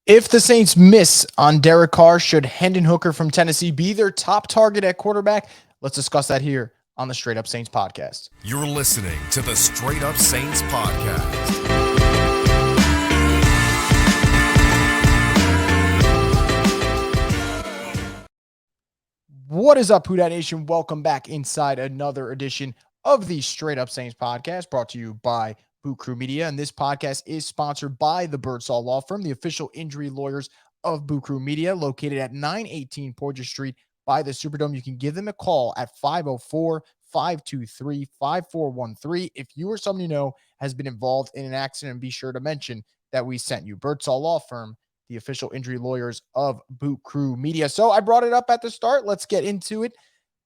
If the Saints miss on Derek Carr, should Hendon Hooker from Tennessee be their top target at quarterback? Let's discuss that here on the Straight Up Saints podcast. You're listening to the Straight Up Saints podcast. What is up, Who Dat Nation? Welcome back inside another edition of the Straight Up Saints podcast, brought to you by Boot Crew Media. And this podcast is sponsored by the Birdsall Law Firm, the official injury lawyers of Boot Crew Media, located at 918 Portage Street by the Superdome. You can give them a call at 504-523-5413 if you or someone you know has been involved in an accident. Be sure to mention that we sent you. Birdsall Law Firm, the official injury lawyers of Boot Crew Media. So I brought it up at the start. Let's get into it.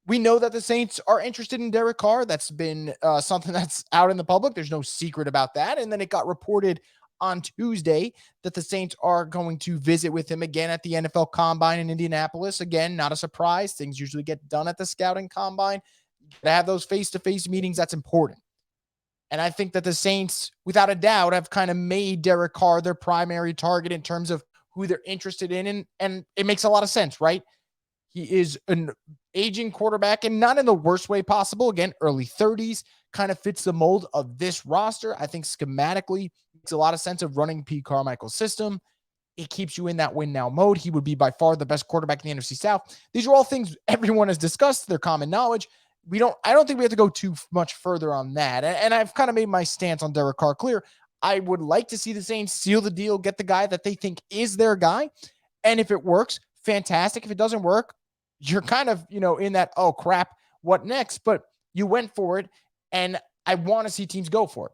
We know that the Saints are interested in Derek Carr. That's been something that's out in the public. There's no secret about that. And then it got reported on Tuesday that the Saints are going to visit with him again at the NFL Combine in Indianapolis. Again, not a surprise. Things usually get done at the scouting combine. To have those face-to-face meetings, that's important. And I think that the Saints, without a doubt, have kind of made Derek Carr their primary target in terms of who they're interested in. And it makes a lot of sense, right? He is an aging quarterback, and not in the worst way possible. Again, early 30s, kind of fits the mold of this roster. I think schematically makes a lot of sense of running Pete Carmichael's system. It keeps you in that win now mode. He would be by far the best quarterback in the NFC South. These are all things everyone has discussed. They're common knowledge. I don't think we have to go too much further on that. And I've kind of made my stance on Derek Carr clear. I would like to see the Saints seal the deal, get the guy that they think is their guy. And if it works, fantastic. If it doesn't work, you're kind of, in that, oh crap, what next? But you went for it. And I want to see teams go for it.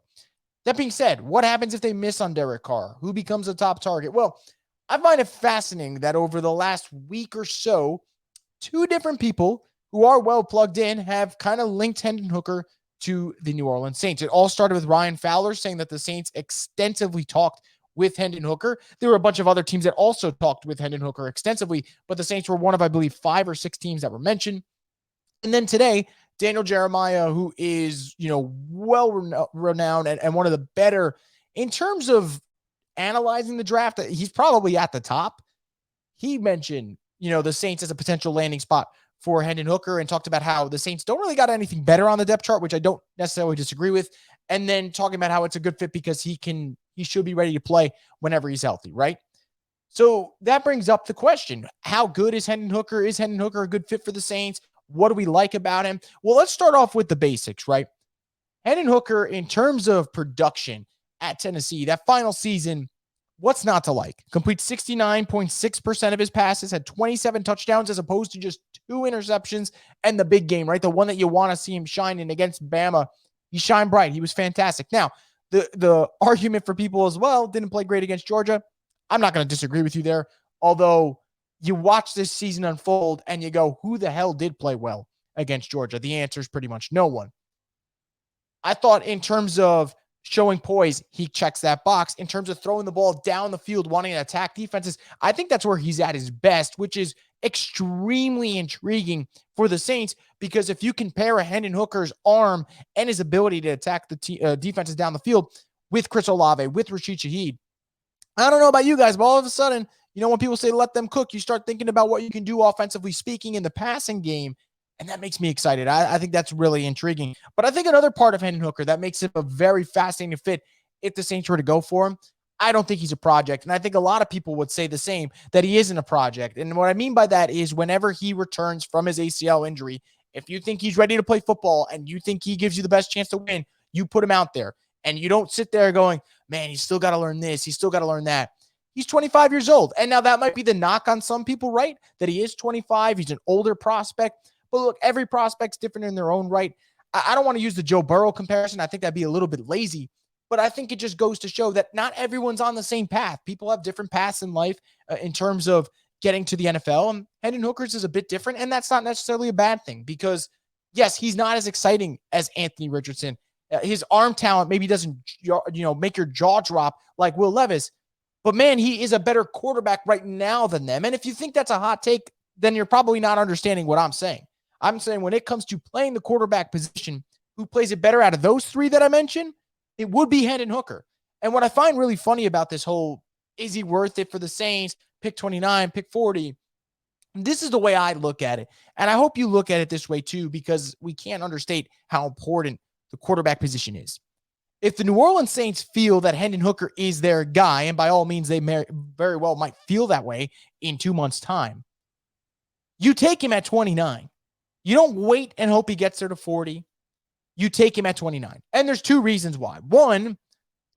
That being said, what happens if they miss on Derek Carr? Who becomes a top target? Well, I find it fascinating that over the last week or so, two different people who are well plugged in have kind of linked Hendon Hooker to the New Orleans Saints. It all started with Ryan Fowler saying that the Saints extensively talked with Hendon Hooker. There were a bunch of other teams that also talked with Hendon Hooker extensively, but the Saints were one of, I believe, 5 or 6 teams that were mentioned. And then today, Daniel Jeremiah, who is, well renowned and one of the better in terms of analyzing the draft, he's probably at the top. He mentioned, the Saints as a potential landing spot for Hendon Hooker and talked about how the Saints don't really got anything better on the depth chart, which I don't necessarily disagree with. And then talking about how it's a good fit because he should be ready to play whenever he's healthy, right? So that brings up the question, how good is Hendon Hooker? Is Hendon Hooker a good fit for the Saints? What do we like about him? Well, let's start off with the basics, right? Hendon Hooker, in terms of production at Tennessee, that final season, what's not to like? Complete 69.6% of his passes, had 27 touchdowns as opposed to just 2 interceptions, and the big game, right? The one that you want to see him shine in against Bama. He shined bright. He was fantastic. Now, the argument for people as well, didn't play great against Georgia. I'm not going to disagree with you there, although you watch this season unfold and you go, who the hell did play well against Georgia? The answer is pretty much no one. I thought in terms of showing poise, he checks that box. In terms of throwing the ball down the field, wanting to attack defenses, I think that's where he's at his best, which is extremely intriguing for the Saints, because if you compare a Hendon Hooker's arm and his ability to attack the defenses down the field with Chris Olave, with Rashid Shaheed, I don't know about you guys, but all of a sudden, when people say let them cook, you start thinking about what you can do offensively speaking in the passing game. And that makes me excited. I think that's really intriguing. But I think another part of Hendon Hooker that makes him a very fascinating fit if the Saints were to go for him, I don't think he's a project. And I think a lot of people would say the same, that he isn't a project. And what I mean by that is whenever he returns from his ACL injury, if you think he's ready to play football and you think he gives you the best chance to win, you put him out there. And you don't sit there going, man, he's still got to learn this. He's still got to learn that. He's 25 years old. And now that might be the knock on some people, right? That he is 25. He's an older prospect. But look, every prospect's different in their own right. I don't want to use the Joe Burrow comparison. I think that'd be a little bit lazy. But I think it just goes to show that not everyone's on the same path. People have different paths in life in terms of getting to the NFL. And Hendon Hooker's is a bit different. And that's not necessarily a bad thing because, yes, he's not as exciting as Anthony Richardson. His arm talent maybe doesn't, make your jaw drop like Will Levis. But, man, he is a better quarterback right now than them. And if you think that's a hot take, then you're probably not understanding what I'm saying. I'm saying when it comes to playing the quarterback position, who plays it better out of those 3 that I mentioned, it would be Hendon Hooker. And what I find really funny about this whole Is he worth it for the Saints? Pick 29, pick 40. This is the way I look at it. And I hope you look at it this way too, because we can't understate how important the quarterback position is. If the New Orleans Saints feel that Hendon Hooker is their guy, and by all means, they very well might feel that way in 2 months' time, you take him at 29. You don't wait and hope he gets there to 40. You take him at 29. And there's two reasons why. One,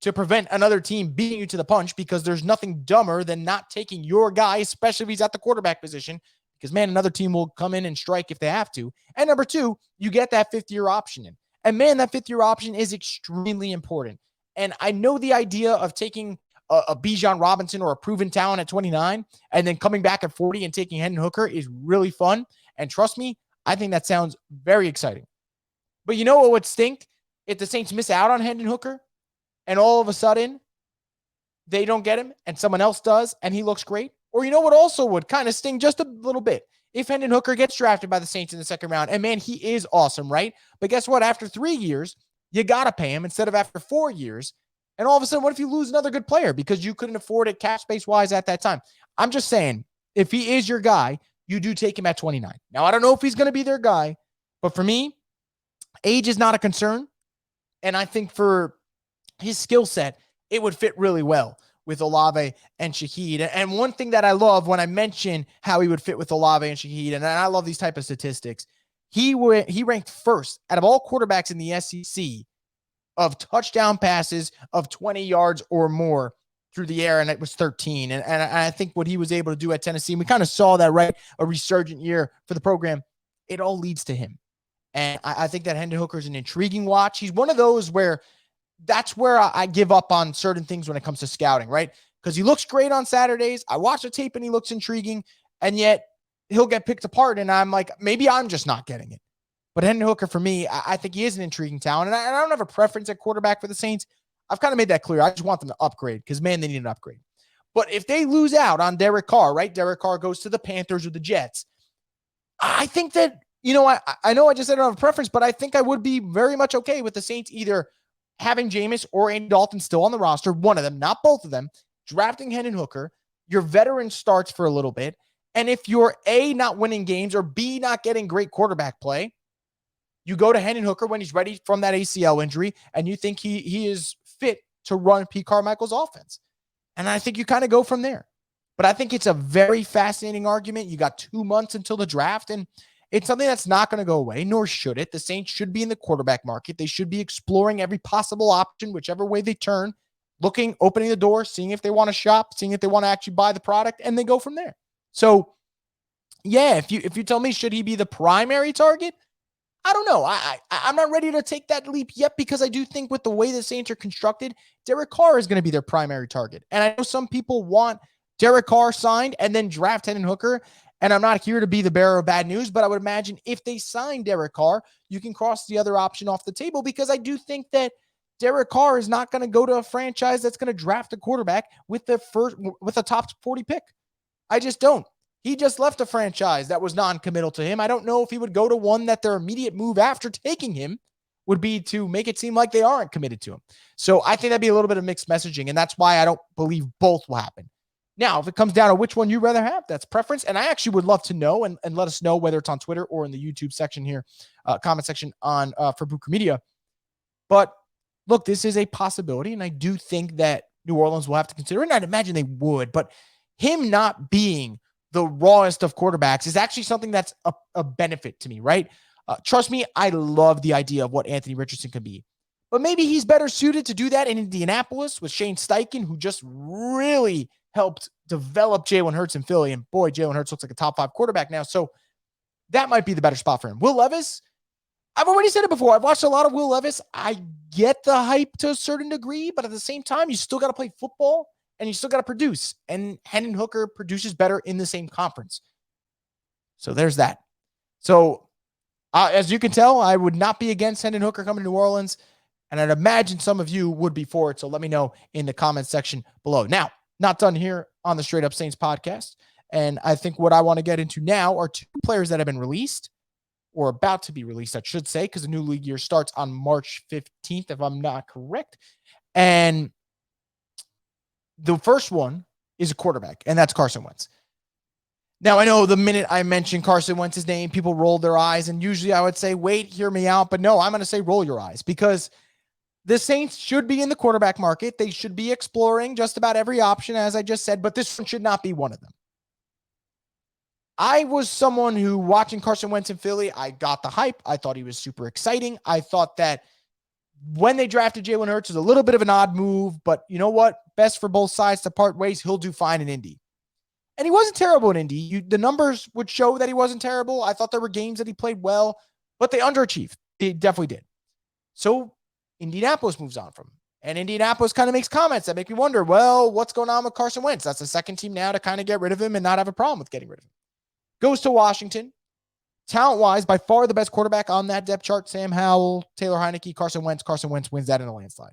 to prevent another team beating you to the punch, because there's nothing dumber than not taking your guy, especially if he's at the quarterback position, because, man, another team will come in and strike if they have to. And number two, you get that fifth-year option in. And, man, that fifth-year option is extremely important. And I know the idea of taking a Bijan Robinson or a proven talent at 29 and then coming back at 40 and taking Hendon Hooker is really fun. And trust me, I think that sounds very exciting. But you know what would stink? If the Saints miss out on Hendon Hooker and all of a sudden they don't get him and someone else does and he looks great. Or you know what also would kind of sting just a little bit? If Hendon Hooker gets drafted by the Saints in the second round, and man, he is awesome, right? But guess what? After 3 years, you got to pay him instead of after 4 years. And all of a sudden, what if you lose another good player because you couldn't afford it cap space wise at that time? I'm just saying, if he is your guy, you do take him at 29. Now, I don't know if he's going to be their guy, but for me, age is not a concern. And I think for his skill set, it would fit really well with Olave and Shaheed. And one thing that I love when I mention how he would fit with Olave and Shaheed, and I love these type of statistics, he ranked first out of all quarterbacks in the SEC of touchdown passes of 20 yards or more through the air, and it was 13. And I think what he was able to do at Tennessee, and we kind of saw that, right? A resurgent year for the program. It all leads to him. And I think that Hendon Hooker is an intriguing watch. He's one of those where that's where I give up on certain things when it comes to scouting, right? Because he looks great on Saturdays. I watch the tape and he looks intriguing, and yet he'll get picked apart. And I'm like, maybe I'm just not getting it. But Hendon Hooker, for me, I think he is an intriguing talent. And I don't have a preference at quarterback for the Saints. I've kind of made that clear. I just want them to upgrade because, man, they need an upgrade. But if they lose out on Derek Carr, right? Derek Carr goes to the Panthers or the Jets. I think that, you know, I know I just said I don't have a preference, but I think I would be very much okay with the Saints either having Jameis or Andy Dalton still on the roster, one of them, not both of them, drafting Hendon Hooker. Your veteran starts for a little bit. And if you're A, not winning games, or B, not getting great quarterback play, you go to Hendon Hooker when he's ready from that ACL injury, and you think he is fit to run Pete Carmichael's offense. And I think you kind of go from there. But I think it's a very fascinating argument. You got 2 months until the draft, and it's something that's not going to go away, nor should it. The Saints should be in the quarterback market. They should be exploring every possible option, whichever way they turn, looking, opening the door, seeing if they want to shop, seeing if they want to actually buy the product, and they go from there. So, yeah, if you tell me, should he be the primary target? I don't know. I'm not ready to take that leap yet because I do think with the way the Saints are constructed, Derek Carr is going to be their primary target. And I know some people want Derek Carr signed and then draft Hendon Hooker. And I'm not here to be the bearer of bad news, but I would imagine if they sign Derek Carr, you can cross the other option off the table because I do think that Derek Carr is not going to go to a franchise that's going to draft a quarterback with a top 40 pick. I just don't. He just left a franchise that was non-committal to him. I don't know if he would go to one that their immediate move after taking him would be to make it seem like they aren't committed to him. So I think that'd be a little bit of mixed messaging, and that's why I don't believe both will happen. Now, if it comes down to which one you'd rather have, that's preference. And I actually would love to know and let us know whether it's on Twitter or in the YouTube section here, comment section on for Boot Crew Media. But look, this is a possibility, and I do think that New Orleans will have to consider it. And I'd imagine they would, but him not being the rawest of quarterbacks is actually something that's a benefit to me, right? Trust me, I love the idea of what Anthony Richardson can be. But maybe he's better suited to do that in Indianapolis with Shane Steichen, who just really helped develop Jalen Hurts in Philly. And boy, Jalen Hurts looks like a top 5 quarterback now. So that might be the better spot for him. Will Levis, I've already said it before. I've watched a lot of Will Levis. I get the hype to a certain degree, but at the same time, you still got to play football. And you still got to produce. And Hendon Hooker produces better in the same conference. So there's that. So as you can tell, I would not be against Hendon Hooker coming to New Orleans. And I'd imagine some of you would be for it. So let me know in the comment section below. Now, not done here on the Straight Up Saints podcast. And I think what I want to get into now are 2 players that have been released or about to be released, I should say, because the new league year starts on March 15th, if I'm not correct. And the first one is a quarterback, and that's Carson Wentz. Now, I know the minute I mention Carson Wentz's name, people roll their eyes, and usually I would say, wait, hear me out. But no, I'm going to say roll your eyes, because the Saints should be in the quarterback market. They should be exploring just about every option, as I just said, but this one should not be one of them. I was someone who, watching Carson Wentz in Philly, I got the hype. I thought he was super exciting. I thought that when they drafted Jalen Hurts, it was a little bit of an odd move, but you know what? Best for both sides to part ways. He'll do fine in Indy. And he wasn't terrible in Indy. The numbers would show that he wasn't terrible. I thought there were games that he played well, but they underachieved. They definitely did. So Indianapolis moves on from him. And Indianapolis kind of makes comments that make me wonder, well, what's going on with Carson Wentz? That's the second team now to kind of get rid of him and not have a problem with getting rid of him. Goes to Washington. Talent-wise, by far the best quarterback on that depth chart. Sam Howell, Taylor Heineke, Carson Wentz. Carson Wentz wins that in a landslide.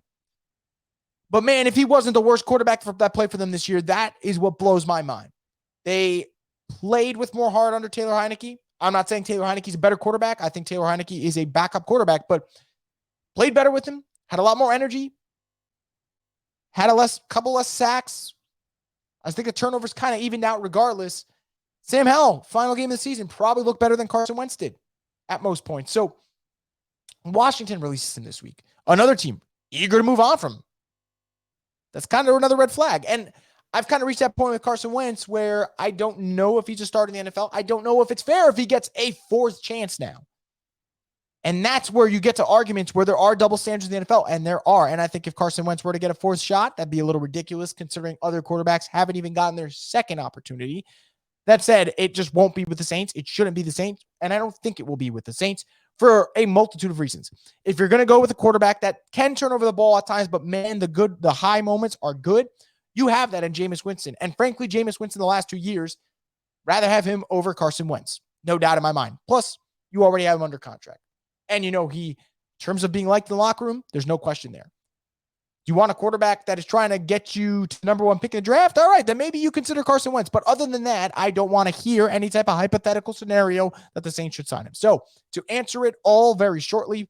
But man, if he wasn't the worst quarterback that played for them this year, that is what blows my mind. They played with more heart under Taylor Heineke. I'm not saying Taylor Heineke's a better quarterback. I think Taylor Heineke is a backup quarterback, but played better with him, had a lot more energy, had couple less sacks. I think the turnovers kind of evened out regardless. Sam Howell, final game of the season, probably looked better than Carson Wentz did at most points. So Washington releases him this week. Another team eager to move on from him. That's kind of another red flag. And I've kind of reached that point with Carson Wentz where I don't know if he's a starter in the NFL. I don't know if it's fair if he gets a fourth chance now. And that's where you get to arguments where there are double standards in the NFL, and there are. And I think if Carson Wentz were to get a fourth shot, that'd be a little ridiculous considering other quarterbacks haven't even gotten their second opportunity. That said, it just won't be with the Saints. It shouldn't be the Saints, and I don't think it will be with the Saints for a multitude of reasons. If you're going to go with a quarterback that can turn over the ball at times, but man, the high moments are good, you have that in Jameis Winston. And frankly, Jameis Winston the last 2 years, rather have him over Carson Wentz. No doubt in my mind. Plus, you already have him under contract. And you know, in terms of being liked in the locker room, there's no question there. You want a quarterback that is trying to get you to the number one pick in the draft? All right, then maybe you consider Carson Wentz. But other than that, I don't want to hear any type of hypothetical scenario that the Saints should sign him. So to answer it all very shortly,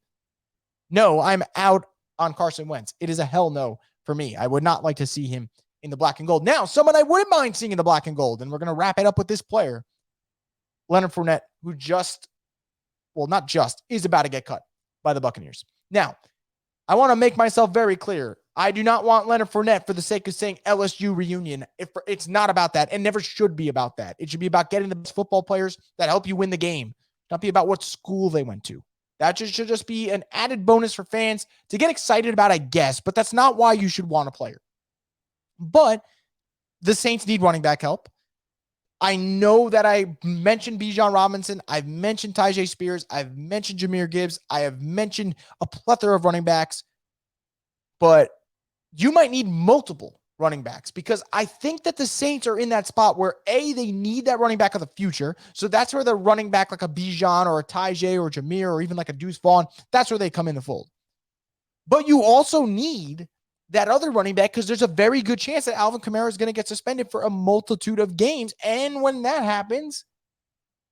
no, I'm out on Carson Wentz. It is a hell no for me. I would not like to see him in the black and gold. Now, someone I wouldn't mind seeing in the black and gold, and we're going to wrap it up with this player, Leonard Fournette, who is about to get cut by the Buccaneers. Now, I want to make myself very clear. I do not want Leonard Fournette for the sake of saying LSU reunion. It's not about that. It never should be about that. It should be about getting the best football players that help you win the game, not be about what school they went to. That should just be an added bonus for fans to get excited about, I guess, but that's not why you should want a player. But the Saints need running back help. I know that I mentioned Bijan Robinson. I've mentioned Tyjae Spears. I've mentioned Jahmyr Gibbs. I have mentioned a plethora of running backs. But you might need multiple running backs because I think that the Saints are in that spot where, A, they need that running back of the future. So that's where the running back like a Bijan or a Tyjae or Jahmyr or even like a Deuce Vaughn, that's where they come in the fold. But you also need that other running back because there's a very good chance that Alvin Kamara is going to get suspended for a multitude of games. And when that happens,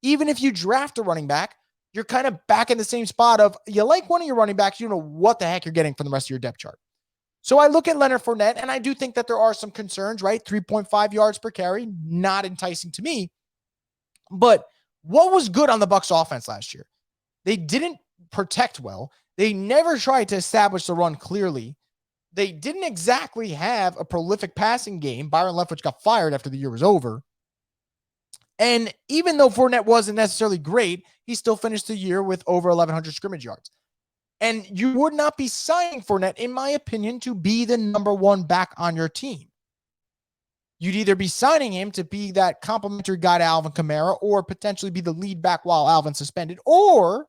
even if you draft a running back, you're kind of back in the same spot of you like one of your running backs, you don't know what the heck you're getting from the rest of your depth chart. So I look at Leonard Fournette, and I do think that there are some concerns, right? 3.5 yards per carry, not enticing to me. But what was good on the Bucs offense last year? They didn't protect well. They never tried to establish the run clearly. They didn't exactly have a prolific passing game. Byron Leftwich got fired after the year was over. And even though Fournette wasn't necessarily great, he still finished the year with over 1,100 scrimmage yards. And you would not be signing Fournette, in my opinion, to be the number one back on your team. You'd either be signing him to be that complimentary guy to Alvin Kamara or potentially be the lead back while Alvin's suspended, or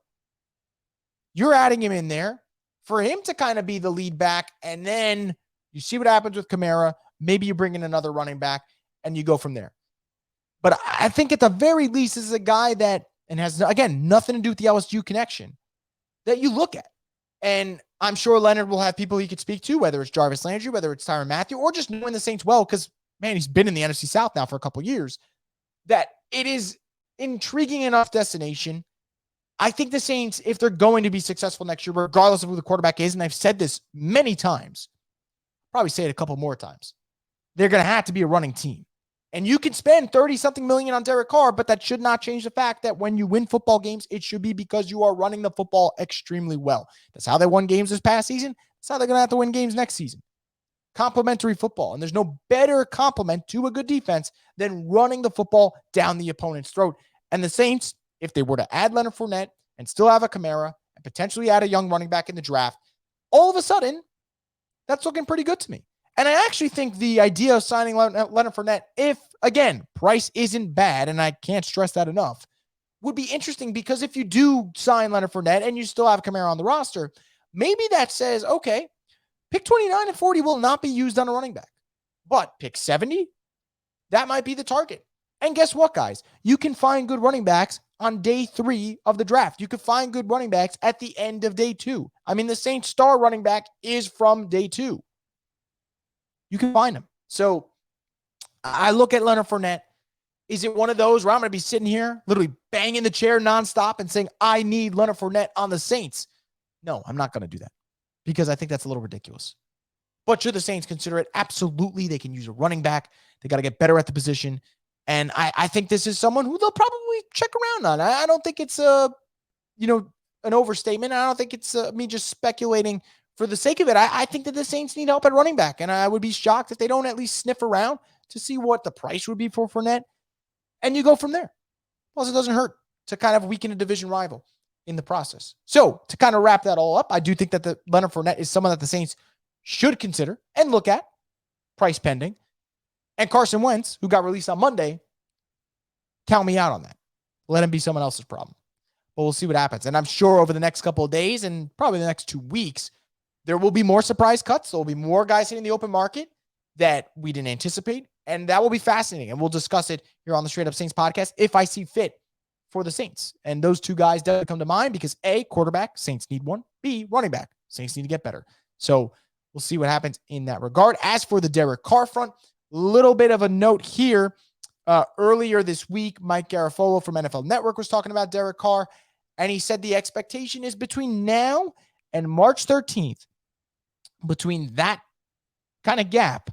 you're adding him in there for him to kind of be the lead back, and then you see what happens with Kamara. Maybe you bring in another running back, and you go from there. But I think at the very least, this is a guy that, and has, again, nothing to do with the LSU connection, that you look at. And I'm sure Leonard will have people he could speak to, whether it's Jarvis Landry, whether it's Tyrann Mathieu, or just knowing the Saints well, because, man, he's been in the NFC South now for a couple of years, that it is intriguing enough destination. I think the Saints, if they're going to be successful next year, regardless of who the quarterback is, and I've said this many times, probably say it a couple more times, they're going to have to be a running team. And you can spend 30-something million on Derek Carr, but that should not change the fact that when you win football games, it should be because you are running the football extremely well. That's how they won games this past season. That's how they're going to have to win games next season. Complementary football. And there's no better complement to a good defense than running the football down the opponent's throat. And the Saints, if they were to add Leonard Fournette and still have a Kamara and potentially add a young running back in the draft, all of a sudden, that's looking pretty good to me. And I actually think the idea of signing Leonard Fournette, if, again, price isn't bad, and I can't stress that enough, would be interesting because if you do sign Leonard Fournette and you still have Kamara on the roster, maybe that says, okay, pick 29 and 40 will not be used on a running back. But pick 70, that might be the target. And guess what, guys? You can find good running backs on day 3 of the draft. You can find good running backs at the end of day 2. I mean, the Saints star running back is from day 2. You can find them. So I look at Leonard Fournette. Is it one of those where I'm going to be sitting here literally banging the chair nonstop and saying, I need Leonard Fournette on the Saints? No, I'm not going to do that because I think that's a little ridiculous. But should the Saints consider it? Absolutely. They can use a running back. They got to get better at the position. And I think this is someone who they'll probably check around on. I don't think it's an overstatement. I don't think it's me just speculating for the sake of it. I think that the Saints need help at running back, and I would be shocked if they don't at least sniff around to see what the price would be for Fournette, and you go from there. Plus, it doesn't hurt to kind of weaken a division rival in the process. So, to kind of wrap that all up, I do think that the Leonard Fournette is someone that the Saints should consider and look at, price pending. And Carson Wentz, who got released on Monday, count me out on that. Let him be someone else's problem. But we'll see what happens. And I'm sure over the next couple of days and probably the next 2 weeks, there will be more surprise cuts. There will be more guys hitting the open market that we didn't anticipate. And that will be fascinating. And we'll discuss it here on the Straight Up Saints podcast if I see fit for the Saints. And those 2 guys definitely come to mind because A, quarterback, Saints need one. B, running back, Saints need to get better. So we'll see what happens in that regard. As for the Derek Carr front, little bit of a note here. Earlier this week, Mike Garafolo from NFL Network was talking about Derek Carr, and he said the expectation is between now and March 13th. Between that kind of gap,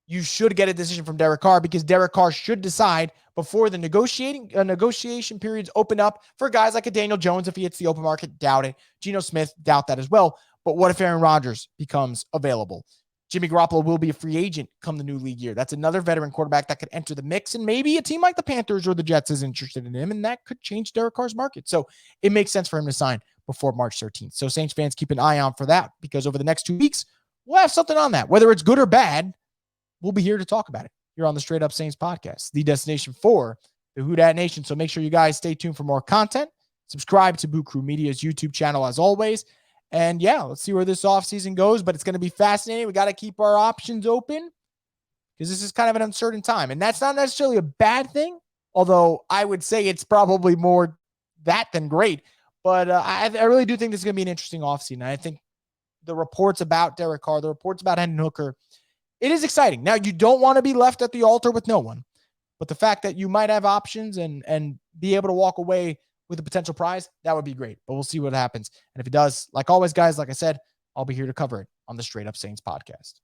you should get a decision from Derek Carr because Derek Carr should decide before the negotiation periods open up for guys like a Daniel Jones if he hits the open market. Doubt it. Geno Smith, doubt that as well. But what if Aaron Rodgers becomes available? Jimmy Garoppolo will be a free agent come the new league year. That's another veteran quarterback that could enter the mix, and maybe a team like the Panthers or the Jets is interested in him, and that could change Derek Carr's market. So it makes sense for him to sign before March 13th. So Saints fans, keep an eye on for that because over the next 2 weeks, we'll have something on that. Whether it's good or bad, we'll be here to talk about it here on the Straight Up Saints podcast, the destination for the Who Dat Nation. So make sure you guys stay tuned for more content. Subscribe to Boot Crew Media's YouTube channel as always. And yeah, let's see where this offseason goes, but it's going to be fascinating. We got to keep our options open because this is kind of an uncertain time. And that's not necessarily a bad thing, although I would say it's probably more that than great. But I really do think this is going to be an interesting offseason. I think the reports about Derek Carr, the reports about Hendon Hooker, it is exciting. Now, you don't want to be left at the altar with no one, but the fact that you might have options and be able to walk away with a potential prize, that would be great. But we'll see what happens. And if it does, like always, guys, like I said, I'll be here to cover it on the Straight Up Saints podcast.